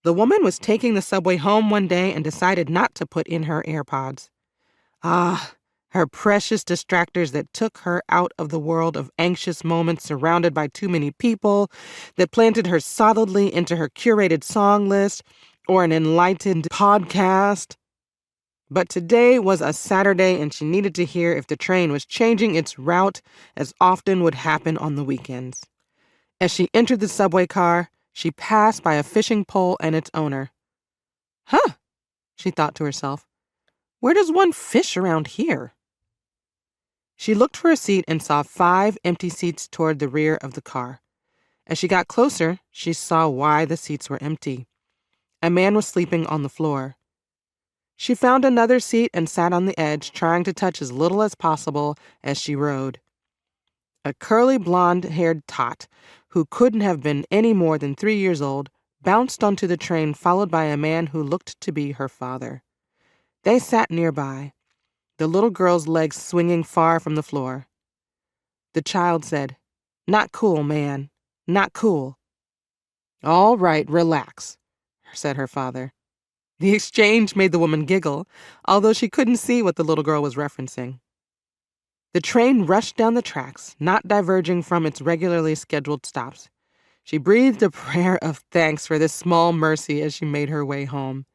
The woman was taking the subway home one day and decided not to put in her AirPods. Ah, her precious distractors that took her out of the world of anxious moments surrounded by too many people, that planted her solidly into her curated song list or an enlightened podcast. But today was a Saturday and she needed to hear if the train was changing its route as often would happen on the weekends. As she entered the subway car, she passed by a fishing pole and its owner. Huh, she thought to herself. Where does one fish around here? She looked for a seat and saw 5 empty seats toward the rear of the car. As she got closer, she saw why the seats were empty. A man was sleeping on the floor. She found another seat and sat on the edge, trying to touch as little as possible as she rode. A curly blonde-haired tot, who couldn't have been any more than 3 years old, bounced onto the train, followed by a man who looked to be her father. They sat nearby, the little girl's legs swinging far from the floor. The child said, "Not cool, man. Not cool." "All right, relax," said her father. The exchange made the woman giggle, although she couldn't see what the little girl was referencing. The train rushed down the tracks, not diverging from its regularly scheduled stops. She breathed a prayer of thanks for this small mercy as she made her way home.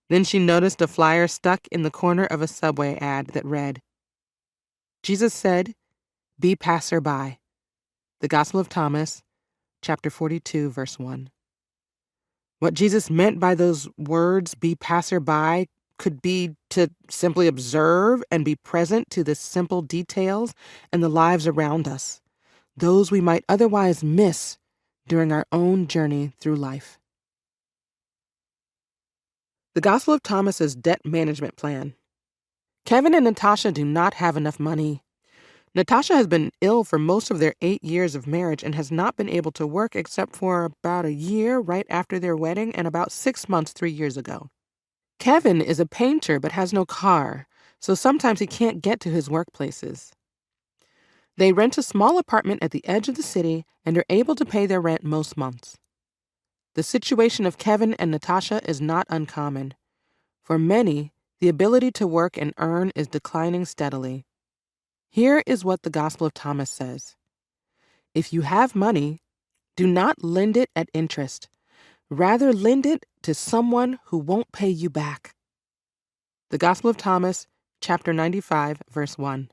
Then she noticed a flyer stuck in the corner of a subway ad that read, "Jesus said, be passerby." The Gospel of Thomas, chapter 42, verse 1. What Jesus meant by those words, be passerby, could be to simply observe and be present to the simple details and the lives around us, those we might otherwise miss during our own journey through life. The Gospel of Thomas's debt management plan. Kevin and Natasha do not have enough money. Natasha has been ill for most of their 8 years of marriage and has not been able to work except for about a year right after their wedding and about 6 months 3 years ago. Kevin is a painter but has no car, so sometimes he can't get to his workplaces. They rent a small apartment at the edge of the city and are able to pay their rent most months. The situation of Kevin and Natasha is not uncommon. For many, the ability to work and earn is declining steadily. Here is what the Gospel of Thomas says. If you have money, do not lend it at interest. Rather, lend it to someone who won't pay you back. The Gospel of Thomas, chapter 95, verse 1.